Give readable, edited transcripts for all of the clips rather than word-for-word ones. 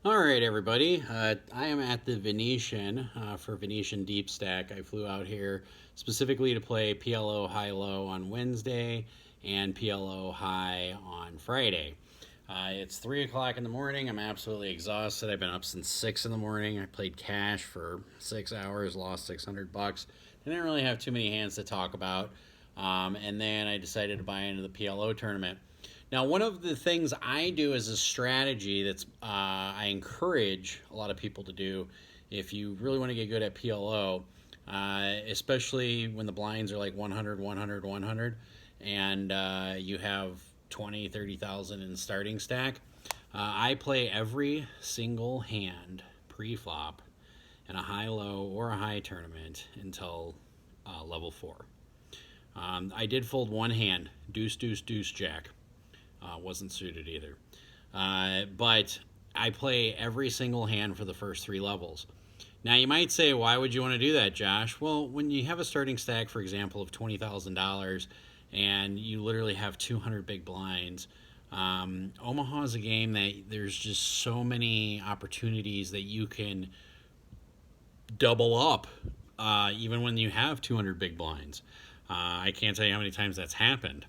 All right, everybody. I am at the Venetian for Venetian Deep Stack. I flew out here specifically to play PLO High Low on Wednesday and PLO High on Friday. It's 3 o'clock in the morning. I'm absolutely exhausted. I've been up since 6 in the morning. I played cash for 6 hours, lost $600. Didn't really have too many hands to talk about. And then I decided to buy into the PLO tournament. Now, one of the things I do as a strategy that's I encourage a lot of people to do if you really want to get good at PLO, especially when the blinds are like 100, 100, 100, and you have 20, 30,000 in the starting stack. I play every single hand pre-flop in a high-low or a high tournament until level 4. I did fold one hand, deuce, deuce, deuce, jack. Wasn't suited either. But I play every single hand for the first 3 levels. Now, you might say, why would you want to do that, Josh? Well, when you have a starting stack, for example, of $20,000 and you literally have 200 big blinds, Omaha is a game that there's just so many opportunities that you can double up, even when you have 200 big blinds. I can't tell you how many times that's happened.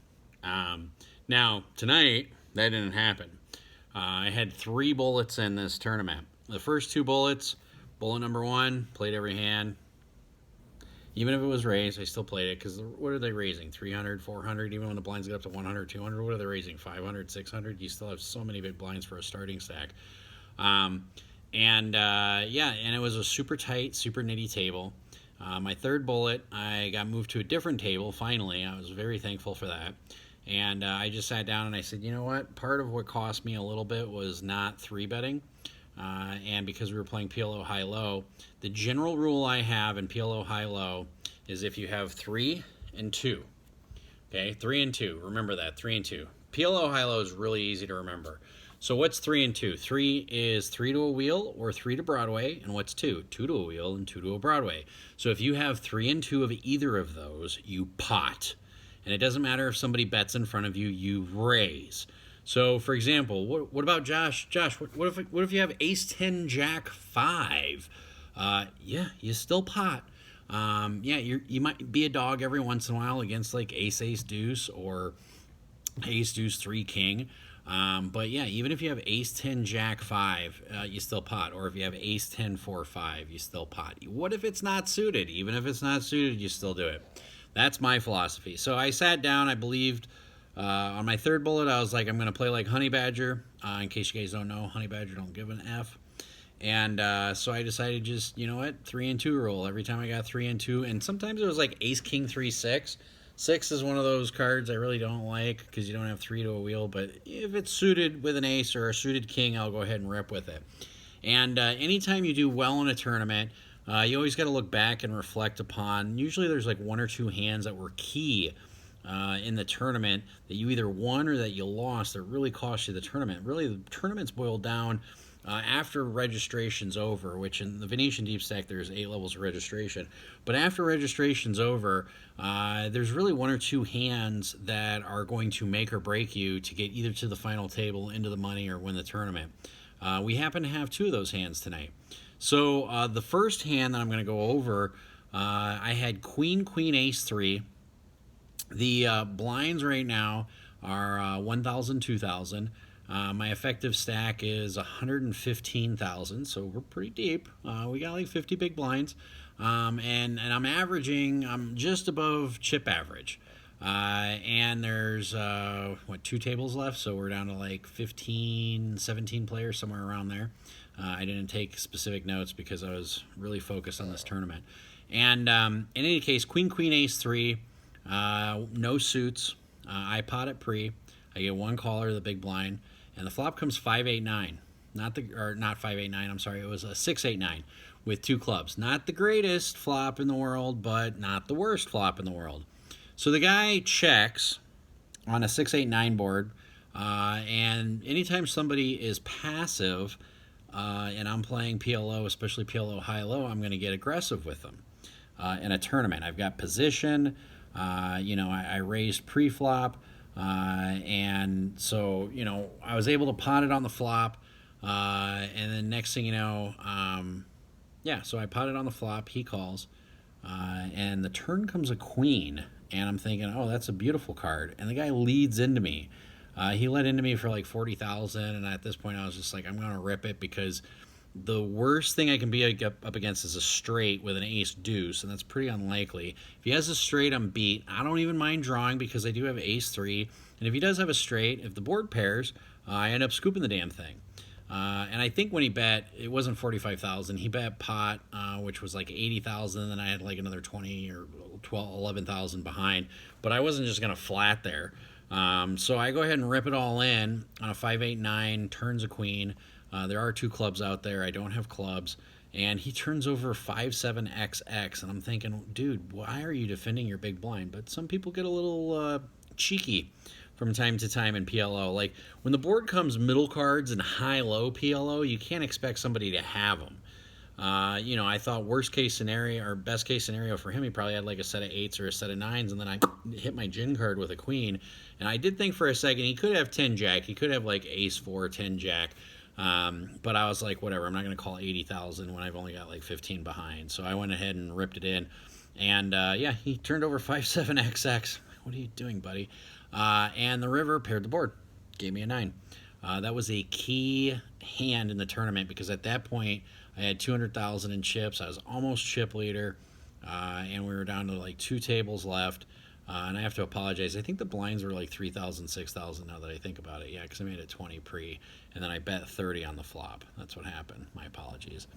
Now, tonight, that didn't happen. I had 3 bullets in this tournament. The first 2 bullets, bullet number 1, played every hand. Even if it was raised, I still played it because what are they raising? 300, 400? Even when the blinds get up to 100, 200, what are they raising? 500, 600? You still have so many big blinds for a starting stack. And it was a super tight, super nitty table. My third bullet, I got moved to a different table, finally. I was very thankful for that. And I just sat down and I said, you know what? Part of what cost me a little bit was not 3-betting. And because we were playing PLO high-low, the general rule I have in PLO high-low is if you have 3 and 2. Okay, 3 and 2. Remember that, 3 and 2. PLO high-low is really easy to remember. So what's 3 and 2? 3 is 3 to a wheel or 3 to Broadway. And what's 2? 2 to a wheel and 2 to a Broadway. So if you have 3 and 2 of either of those, you pot. And it doesn't matter if somebody bets in front of you, you raise. So, for example, what about Josh? Josh, what if you have ace 10 jack 5? Yeah, you still pot. You might be a dog every once in a while against like ace deuce or ace deuce 3 king. But yeah, even if you have ace 10 jack 5, you still pot. Or if you have ace 10 4 5, you still pot. What if it's not suited? Even if it's not suited, you still do it. That's my philosophy. So I sat down, I believed on my third bullet, I was like, I'm going to play like Honey Badger. In case you guys don't know, Honey Badger don't give an F. And so I decided just, you know what, 3 and 2 roll. Every time I got 3 and 2. And sometimes it was like ace, king, 3, 6. 6 is one of those cards I really don't like because you don't have 3 to a wheel. But if it's suited with an ace or a suited king, I'll go ahead and rip with it. And anytime you do well in a tournament, you always got to look back and reflect upon. Usually there's like 1 or 2 hands that were key in the tournament that you either won or that you lost that really cost you the tournament. Really, the tournament's boiled down after registration's over, which in the Venetian Deep Stack there's 8 levels of registration. But after registration's over, there's really 1 or 2 hands that are going to make or break you to get either to the final table, into the money, or win the tournament. We happen to have 2 of those hands tonight. So the first hand that I'm going to go over, I had queen, queen, ace 3. The blinds right now are 1,000, 2,000. My effective stack is 115,000, so we're pretty deep. We got like 50 big blinds, and I'm just above chip average. And there's 2 tables left, so we're down to like 15, 17 players, somewhere around there. I didn't take specific notes because I was really focused on this tournament. And in any case, queen, queen, ace 3, no suits. I pot at pre. I get 1 caller, the big blind, and the flop comes 5-8-9. Not 5-8-9. I'm sorry, it was a 6-8-9 with 2 clubs. Not the greatest flop in the world, but not the worst flop in the world. So the guy checks on a 6-8-9 board, and anytime somebody is passive, and I'm playing PLO, especially PLO high-low, I'm going to get aggressive with them in a tournament. I've got position. I raised pre-flop, and so I was able to pot it on the flop. And then next thing you know, yeah, so I potted on the flop. He calls, and the turn comes a queen, and I'm thinking, oh, that's a beautiful card. And the guy leads into me. He led into me for like 40,000, and at this point, I was just like, I'm gonna rip it because the worst thing I can be up against is a straight with an ace deuce, and that's pretty unlikely. If he has a straight, I'm beat. I don't even mind drawing because I do have ace three, and if he does have a straight, if the board pairs, I end up scooping the damn thing. And I think when he bet, it wasn't 45,000. He bet pot, which was like 80,000. Then I had like another 20 or 12, 11,000 behind. But I wasn't just gonna flat there. So I go ahead and rip it all in on a 5-8-9, turns a queen. There are two clubs out there. I don't have clubs. And he turns over 5-7-XX. And I'm thinking, dude, why are you defending your big blind? But some people get a little cheeky from time to time in PLO. Like when the board comes middle cards and high-low PLO, you can't expect somebody to have them. I thought worst case scenario or best case scenario for him, he probably had like a set of eights or a set of nines, and then I hit my gin card with a queen. And I did think for a second he could have 10 jack. He could have like ace 4, 10 jack. But I was like, whatever, I'm not going to call 80,000 when I've only got like 15 behind. So I went ahead and ripped it in. And yeah, he turned over 5-7-XX. What are you doing, buddy? And the river paired the board, gave me a 9. That was a key hand in the tournament because at that point I had 200,000 in chips. I was almost chip leader, and we were down to like 2 tables left. And I have to apologize. I think the blinds were like 3,000, 6,000 now that I think about it. Yeah, because I made it 20 pre, and then I bet 30 on the flop. That's what happened. My apologies.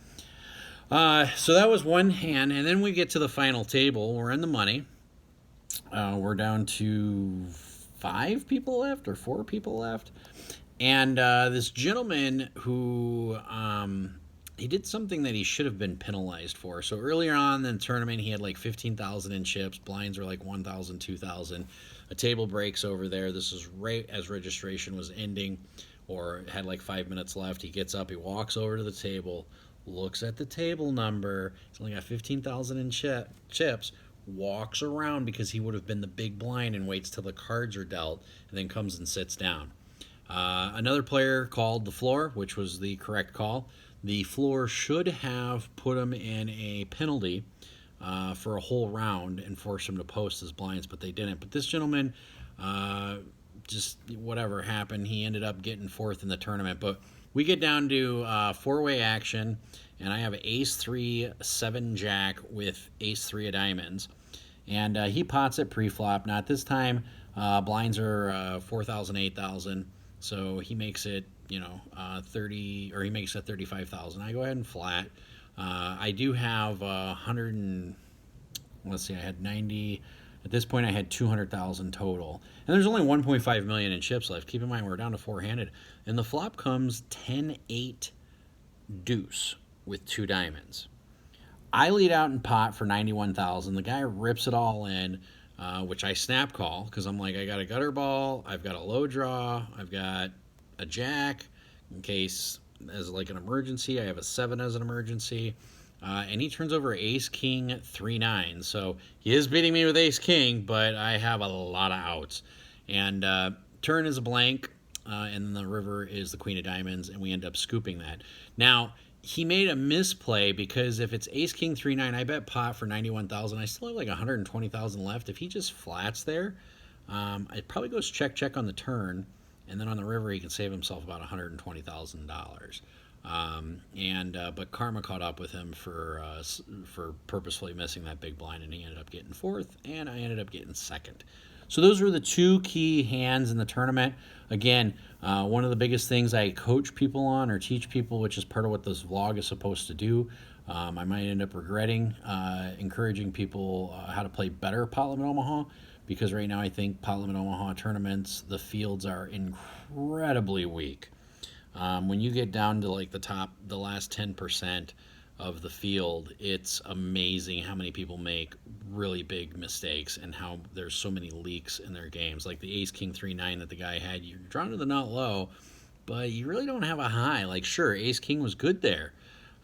So that was one hand, and then we get to the final table. We're in the money. We're down to 5 people left or 4 people left. And this gentleman who he did something that he should have been penalized for. So earlier on in the tournament, he had like 15,000 in chips. Blinds were like 1,000, 2,000. A table breaks over there. This is right as registration was ending or had like 5 minutes left. He gets up, he walks over to the table, looks at the table number. He's only got 15,000 in chips. Walks around because he would have been the big blind and waits till the cards are dealt and then comes and sits down. Another player called the floor, which was the correct call. The floor should have put him in a penalty for a whole round and forced him to post his blinds, but they didn't. But this gentleman, just whatever happened, he ended up getting fourth in the tournament. But we get down to 4-way action, and I have ace 3, 7 jack with ace 3 of diamonds. And he pots it pre-flop. Now at this time, blinds are 4,000, 8,000. So he makes it, 30, or he makes it 35,000. I go ahead and flat. I do have 100 and, let's see, I had 90. At this point, I had 200,000 total. And there's only 1.5 million in chips left. Keep in mind, we're down to 4-handed. And the flop comes 10-8 deuce with 2 diamonds. I lead out in pot for 91,000. The guy rips it all in, which I snap call because I'm like, I got a gutter ball, I've got a low draw, I've got a jack in case as like an emergency. I have a 7 as an emergency. And he turns over ace king 3-9. So he is beating me with ace king, but I have a lot of outs. And turn is a blank, and the river is the queen of diamonds, and we end up scooping that. Now, he made a misplay because if it's ace king 3-9, I bet pot for 91,000. I still have like 120,000 left. If he just flats there, it probably goes check on the turn, and then on the river he can save himself about $120,000. But karma caught up with him for purposefully missing that big blind, and he ended up getting fourth, and I ended up getting second. So those were the 2 key hands in the tournament. Again, one of the biggest things I coach people on or teach people, which is part of what this vlog is supposed to do. I might end up regretting encouraging people how to play better pot limit Omaha, because right now I think pot limit Omaha tournaments, the fields are incredibly weak. When you get down to like the last 10% of the field, it's amazing how many people make really big mistakes and how there's so many leaks in their games. Like the ace king 3-9 that the guy had, you're drawn to the nut low, but you really don't have a high. Like sure, ace king was good there,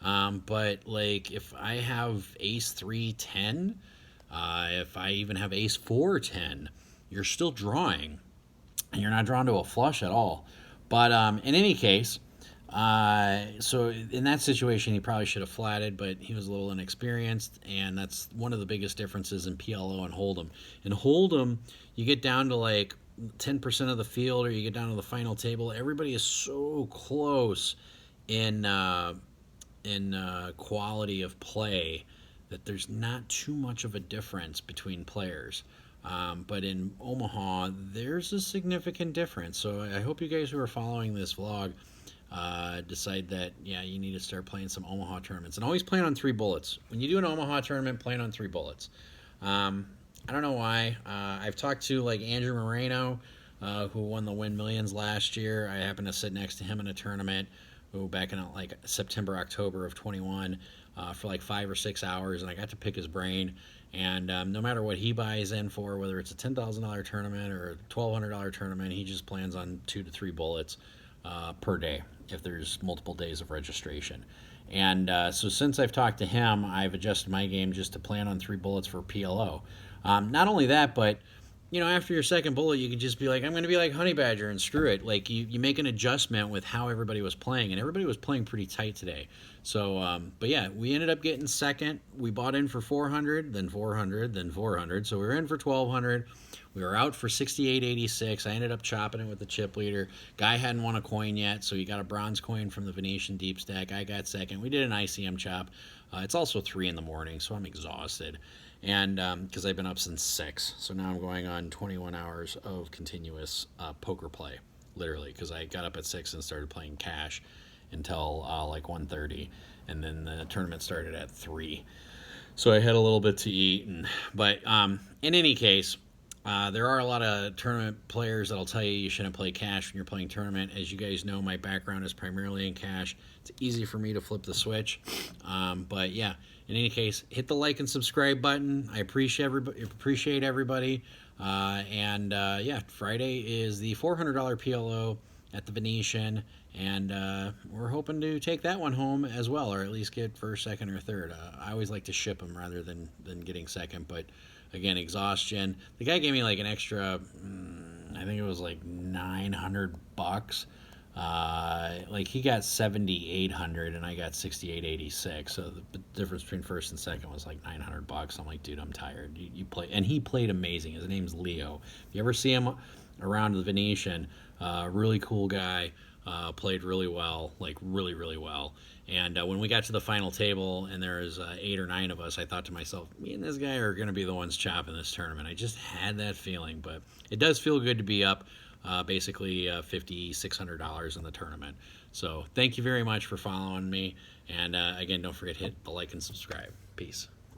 but like if I have ace 3-10, if I even have ace 4-10, you're still drawing, and you're not drawn to a flush at all. But in any case, So in that situation, he probably should have flatted, but he was a little inexperienced, and that's one of the biggest differences in PLO and Hold'em. In Hold'em, you get down to like 10% of the field, or you get down to the final table. Everybody is so close in quality of play that there's not too much of a difference between players. But in Omaha, there's a significant difference. So I hope you guys who are following this vlog decide that, yeah, you need to start playing some Omaha tournaments. And always plan on 3 bullets. When you do an Omaha tournament, plan on 3 bullets. I don't know why. I've talked to like Andrew Moreno, who won the Win Millions last year. I happened to sit next to him in a tournament back in like September, October of 21 for like 5 or 6 hours, and I got to pick his brain. And no matter what he buys in for, whether it's a $10,000 tournament or a $1,200 tournament, he just plans on 2 to 3 bullets per day if there's multiple days of registration. And so since I've talked to him, I've adjusted my game just to plan on 3 bullets for PLO. Not only that, but after your second bullet, you can just be like, I'm going to be like Honey Badger and screw it. Like you make an adjustment with how everybody was playing, and everybody was playing pretty tight today. So, but yeah, we ended up getting second. We bought in for 400, then 400, then 400. So we were in for 1,200. We were out for 68.86. I ended up chopping it with the chip leader. Guy hadn't won a coin yet, so he got a bronze coin from the Venetian deep stack. I got second. We did an ICM chop. It's also 3 in the morning, so I'm exhausted. And because I've been up since 6, so now I'm going on 21 hours of continuous poker play, literally, because I got up at 6 and started playing cash until like 1:30, and then the tournament started at 3. So I had a little bit to eat, but in any case, there are a lot of tournament players that'll tell you shouldn't play cash when you're playing tournament. As you guys know, my background is primarily in cash. It's easy for me to flip the switch. But yeah, in any case, hit the like and subscribe button. I appreciate everybody. Yeah, Friday is the $400 PLO at the Venetian, and we're hoping to take that one home as well, or at least get first, second, or third. I always like to ship them rather than getting second, but again, exhaustion. The guy gave me like an extra, I think it was like $900. Like he got 7,800 and I got 68.86. So the difference between first and second was like $900. I'm like, dude, I'm tired. You play, and he played amazing. His name's Leo. If you ever see him around the Venetian, really cool guy. Played really well, like really, really well. And when we got to the final table and there was 8 or 9 of us, I thought to myself, me and this guy are going to be the ones chopping this tournament. I just had that feeling, but it does feel good to be up basically $5,600 in the tournament. So thank you very much for following me. And again, don't forget to hit the like and subscribe. Peace.